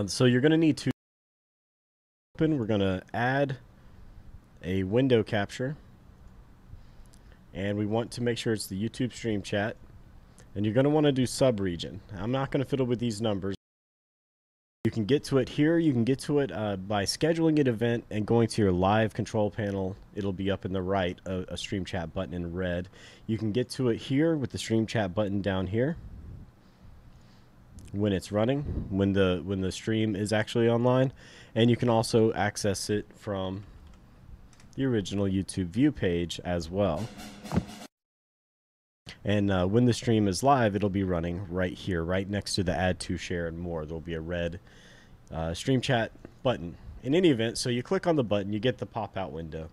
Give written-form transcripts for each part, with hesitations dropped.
So you're going to need to open. We're going to add a window capture, and we want to make sure it's the YouTube stream chat, and you're going to want to do sub-region. I'm not going to fiddle with these numbers. You can get to it here. You can get to it by scheduling an event and going to your live control panel. It'll be up in the right, a stream chat button in red. You can get to it here with the stream chat button down here when it's running, when the stream is actually online, and you can also access it from the original YouTube view page as well. And when the stream is live, it'll be running right here, right next to the add to, share, and more. There'll be a red stream chat button. In any event, so you click on the button, you get the pop-out window.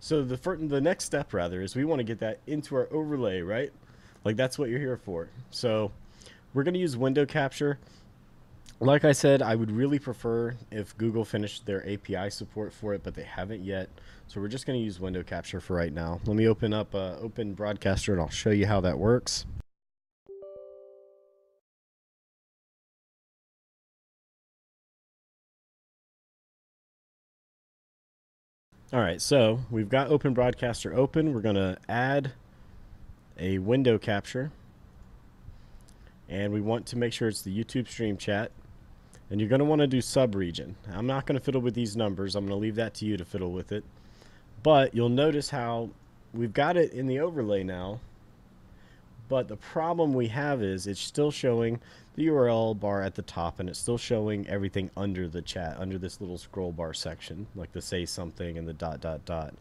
So the next step, rather, is we want to get that into our overlay, right? Like, that's what you're here for. So we're going to use window capture. Like I said, I would really prefer if Google finished their API support for it, but they haven't yet. So we're just going to use window capture for right now. Let me open up Open Broadcaster, and I'll show you how that works. All right, so we've got Open Broadcaster open. We're going to add a window capture, and we want to make sure it's the YouTube stream chat. And you're going to want to do sub-region. I'm not going to fiddle with these numbers. I'm going to leave that to you to fiddle with it. But you'll notice how we've got it in the overlay now. But the problem we have is it's still showing the URL bar at the top, and it's still showing everything under the chat, under this little scroll bar section, like the say something and the ...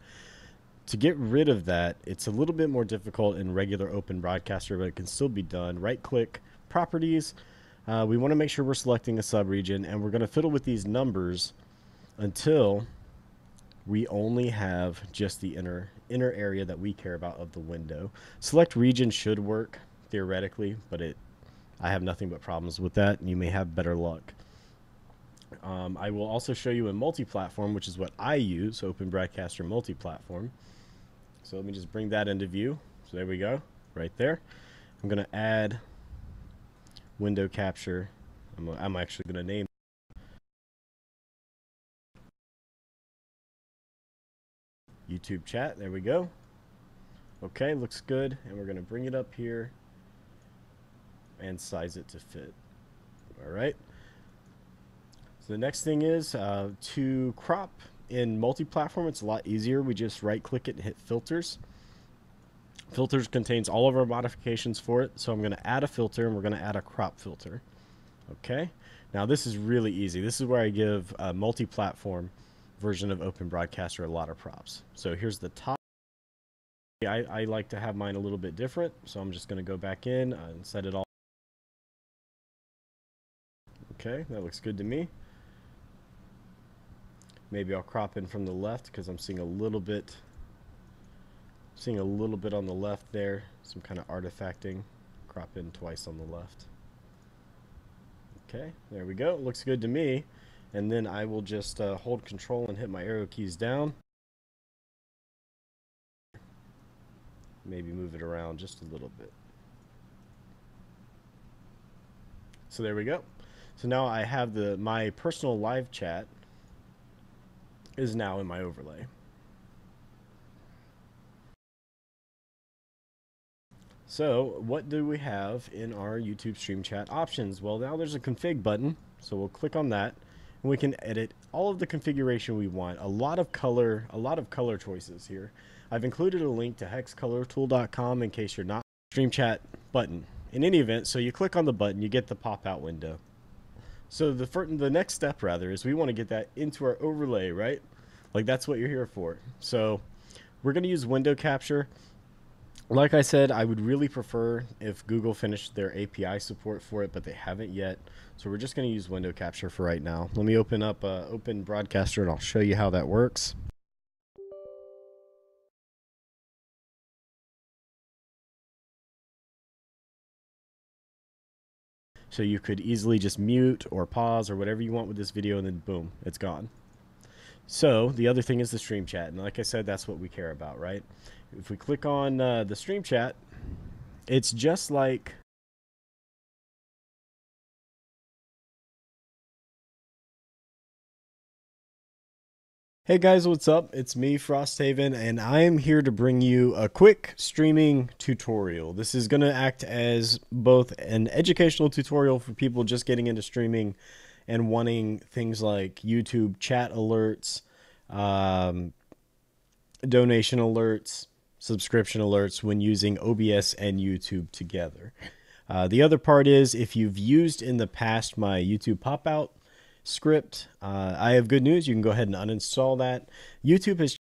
To get rid of that, it's a little bit more difficult in regular Open Broadcaster, but it can still be done. Right-click, Properties. We want to make sure we're selecting a subregion, and we're going to fiddle with these numbers until we only have just the inner area that we care about of the window. Select region should work theoretically, but I have nothing but problems with that, and you may have better luck. I will also show you in multi-platform, which is what I use, Open Broadcaster multi-platform. So let me just bring that into view. So there we go, right there. I'm going to add window capture. I'm actually going to name YouTube chat. There we go. Okay, looks good. And we're going to bring it up here and size it to fit. All right. So the next thing is to crop in multi-platform. It's a lot easier. We just right-click it and hit filters. Filters contains all of our modifications for it. So I'm going to add a filter, and we're going to add a crop filter. Okay. Now this is really easy. This is where I give a multi-platform version of Open Broadcaster a lot of props. So here's the top. I like to have mine a little bit different. So I'm just going to go back in and set it all. Okay, that looks good to me. Maybe I'll crop in from the left because I'm seeing a little bit on the left there, some kind of artifacting. Crop in twice on the left. Okay, there we go. Looks good to me. And then I will just hold control and hit my arrow keys down. Maybe move it around just a little bit. So there we go. So now I have my personal live chat is now in my overlay. So what do we have in our YouTube stream chat options? Well, now there's a config button, so we'll click on that, and we can edit all of the configuration we want. A lot of color choices here. I've included a link to hexcolortool.com in case you're not. Stream chat button. In any event, so you click on the button, you get the pop-out window. So the next step, rather, is we want to get that into our overlay, right? Like, that's what you're here for. So we're going to use window capture. Like I said, I would really prefer if Google finished their API support for it, but they haven't yet. So we're just going to use window capture for right now. Let me open up Open Broadcaster, and I'll show you how that works. So you could easily just mute or pause or whatever you want with this video, and then boom, it's gone. So the other thing is the stream chat. And like I said, that's what we care about, right? If we click on the stream chat, it's just like Hey guys, what's up? It's me, Frosthaven, and I am here to bring you a quick streaming tutorial. This is going to act as both an educational tutorial for people just getting into streaming and wanting things like YouTube chat alerts, donation alerts, subscription alerts when using OBS and YouTube together. The other part is if you've used in the past my YouTube pop-out script, I have good news. You can go ahead and uninstall that. YouTube has